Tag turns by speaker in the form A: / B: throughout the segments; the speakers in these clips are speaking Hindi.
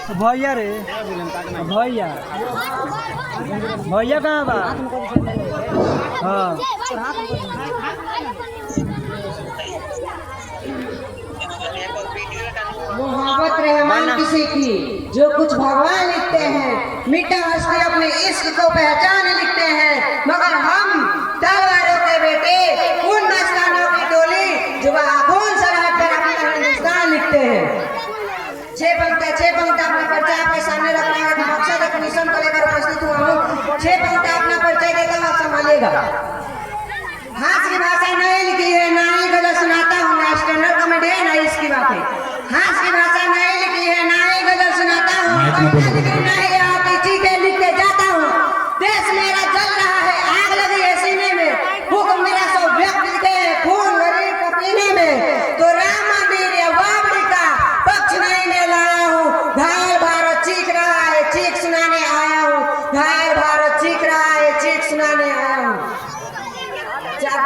A: भैया रे भैया भैया कहाँ बा? हाँ
B: मोहब्बत रहमान किसी की जो कुछ भगवान लिखते हैं, मीठा हंसते अपने इश्क को पहचान लिखते हैं, मगर हम तलवारों के बेटे उन मस्तानों की टोली जो खून सराह कर अपना हिंदुस्तान लिखते हैं। छह पंक्ति अपना परिचय आपके सामने रखना है। मकसद एक मिशन को लेकर उपस्थित हुआ हूँ। छह पंक्ति अपना परिचय देकर आप संभालिएगा। हाथ की भाषा नहीं लिखी है, ना ही गजल सुनाता हूँ, ना स्टैंडर्ड कॉमेडियन है इसकी बात है। हाथ की भाषा नहीं लिखी है, ना ही गजल सुनाता हूँ, ना ही आती चीखें लिख के जाता हूँ। देश मेरा जल रहा है, आग लगी है सीने में, हुक्म मेरा सब व्यक्त के खून गरीब का पीने में। तो राम मंदिर या बाबरी का पक्ष नहीं मैं लाया हूँ, घायल भारत चीख रहा है, चीख सुनाने आया हूँ। घायल भारत चीख रहा है, चीख सुनाने आया हूँ। चार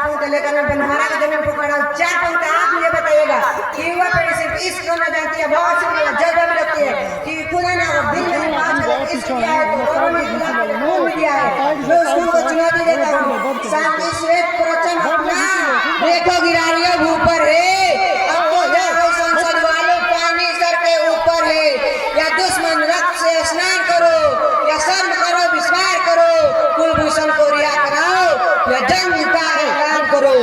B: पंक्ति लेकर मैं बनहारा का जन्म पकड़ा हूँ। चार पंक्ति आप मुझे बताइएगा कि युवा पीढ़ी सिर्फ इश्क करना जानती है, बहुत सी जज्बा में रखती है कि खुदा ने अगर दिल में इश्क किया है तो दोनों में दिया है। मैं उसको चुनौती देता हूँ, शांति श्वेत प्रचन अपना देखो गिरारियों ऊपर है। अब तो है संसद वालों पानी सर के ऊपर है। या दुश्मन रक्त से स्नान करो, या शर्म करो विस्मार करो, कुलभूषण को रिहा कराओ, या जंग का ऐलान करो।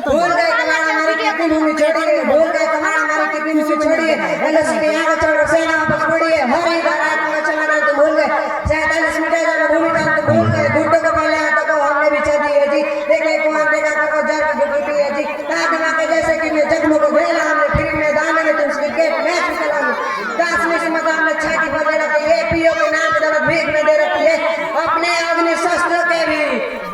B: भूल गए कमाल हमारी कितनी भूमि छोड़िए, भूल गए कमाल हमारी कितनी भूमि छोड़िए, एलएससी के यहाँ छोड़ो सेना वापस छोड़िए, हर एक रात में चला रहे तो भूल गए 47 मीटर वाला भूमि का तो भूल गए। घुटनों को पहले हाथों को हमने बिछा दी है जी, देखे कुमार देखा तो जग की घुटी है जी। ताजमा के जैसे कि मैं जख्मों को घेरा हमने, फिर मैदान में तुम क्रिकेट मैच में चला दास में से मकान में छाती पर दे रखी है, पीओ के नाम की दौलत भीख में दे रखी है, अपने अग्नि शस्त्रों के भी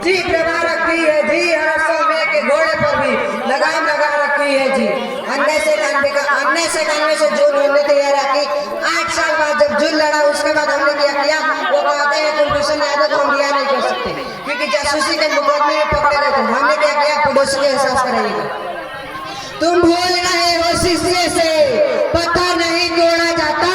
B: जी प्रभा रखी है जी, हर समय के घोड़े पर भी लगाम लगा रखी है जी। अन्य से कानवे से जो हमने तैयार रखी। 8 साल बाद जब जुल लड़ा उसके बाद हमने क्या किया, वो कहते हैं कुलभूषण यादव को हम रिहा नहीं कर सकते क्योंकि जासूसी के मुकदमे में पकड़े गए थे। हमने क्या किया, पड़ोसी का एहसास कराइएगा। तुम भूल रहे हो शीशे से पत्थर नहीं तोड़ा जाता,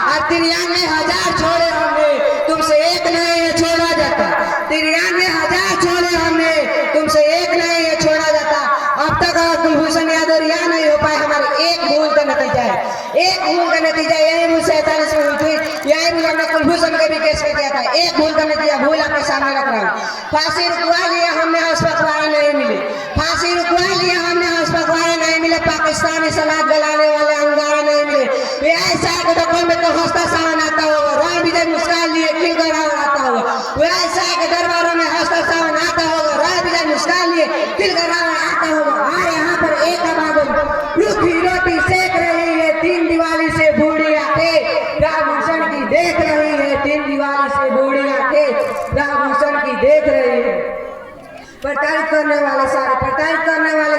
B: और 93,000 छोड़े हमने, तुमसे एक नहीं है छोड़ा जाता। 93,000 छोड़े हमने, तुमसे एक नहीं है छोड़ा जाता। अब तक कुलभूषण यादव रिहा नहीं हो पाए, हमारे एक भूल का नतीजा है। एक भूल का नतीजा यही भूल 47 में हुई थी, यही भूल हमने कुलभूषण के भी केस में किया था। एक भूल का नतीजा भूल आपके सामने रख रहा हूँ। फांसी रुकवा लिया हमने, हस्पताल नहीं मिले। फांसी रुकवा लिया हमने, हस्पताल नहीं मिले। पाकिस्तानी सलाद गलाने वाले अंगारे नहीं मिले। ऐसा डॉक्टर में तो हंसता सावन आता होगा, राम विजय मुस्कान लिए खिल कर आता होगा। ऐसा के दरबारों में हंसता सावन आता होगा, राम विजय मुस्कान लिए खिल कर आता होगा। और यहाँ पर एक आवाज रूखी रोटी सेक रही है, 3 दिवाली से बूढ़ी आंखें रामभूषण की देख रही है, 3 दिवाली से बूढ़ी आंखें रामभूषण की देख रही है। प्रताड़ित करने वाले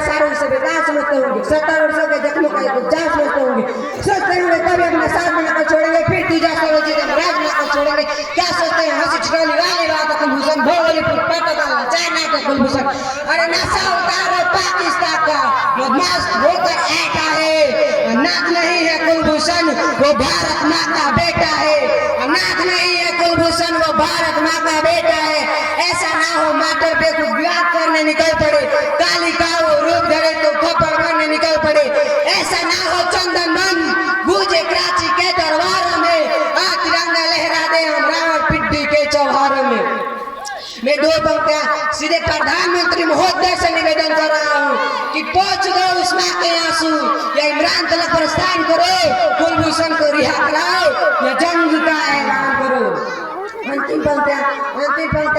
B: सारे उसे बेकार समझते होंगे, 70 वर्षों के जख्मों का उपचार समझते होंगे, सोचते होंगे कभी अपना साथ बनाकर छोड़ेंगे, फिर दूजा सरोजी राज बनाकर छोड़ेंगे। क्या सोचते हैं, हंसी छिड़ौली वाली बात कुलभूषण भोली चाइना के कुलभूषण। अरे नशा उतारो पाकिस्तान का, बदमाश होकर ऐसा है। नाक नहीं है कुलभूषण, वो भारत माँ का बेटा है। नाक नहीं है कुलभूषण, वो भारत माँ का बेटा है। ऐसा ना हो माटर पे कुछ विवाद करने निकल पड़े, काली का वो रूप धरे तो थप्पड़ मारने निकल पड़े। ऐसा ना हो चंदन मन गूंजे कराची के दरबारों में, आज तिरंगा लहरा दे हम रावण पिड्डी के चौहारों में। मैं 2 पंक्तियां सीधे प्रधानमंत्री महोदय से निवेदन कर रहा हूँ कि पहुंच दो उस माँ के आंसू, या इमरान तलक प्रस्थान करो, कुलभूषण को रिहा कराओ, या जंग का ऐलान करो। अंतिम पंक्तियां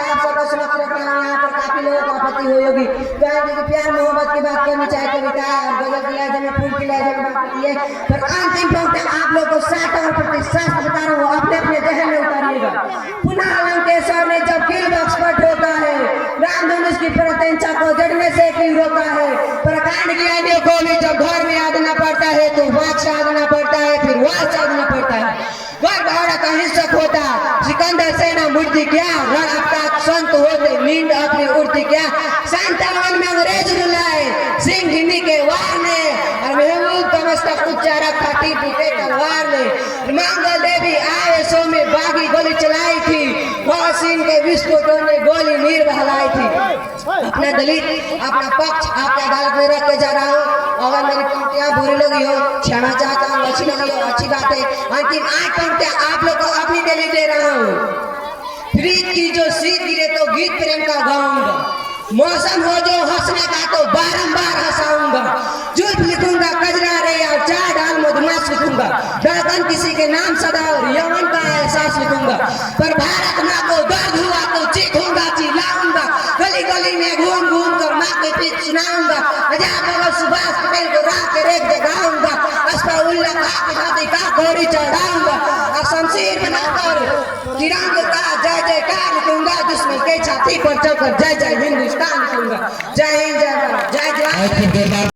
B: आप सबको समक्ष रख रहा हूँ। यहाँ पर काफी लोगों को आपत्ति हुई होगी, कहेंगे कि प्यार मोहब्बत की बात करनी चाहे कविता और गजल की लहजे में, फूल की लहजे में बात की है। पर अंतिम पंक्तियां आप लोग को 60% बता रहा हूँ, अपने अपने जहन में उतारिएगा। पुनः लंकेश्वर ने जब किल बॉक्स पर ठोका है, रामधनुष की प्रत्यंचा को जड़ने से क्यों रोका है। प्रकांड की आने को भी जब घर में आदना पड़ता है तो वाक साधना पड़ता है, फिर वाक साधना पड़ता है। गर्भ औरत अहिंसक होता, सिकंदर सेना मूर्ति क्या, रण अपराध संत होते, नींद अपनी उड़ती क्या। 57 में अंग्रेज रुलाए, सिंह हिंदी के वार ने, और महबूब का मस्तक उच्चा रखा टीपू के तलवार ने। अपना दलित अपना पक्ष आपके अदालत में रख के जा रहा हूँ। अगर मेरी पंक्तियां बुरी लगी हो क्षमा चाहता हूँ, अच्छी लगी हो अच्छी बात है, लेकिन 8 पंक्तियां आप लोग को अपनी के लिए दे रहा हूँ। प्रीत की जो शीत गिरे तो गीत प्रेम का गाऊंगा, मौसम हो जो हंसने का तो बारंबार हंसाऊंगा, जुल्फ लिखूंगा कजरा रे या 4 डाल मधुमास लिखूंगा, धड़कन किसी के नाम सदा और यौवन का एहसास लिखूंगा, पर भारत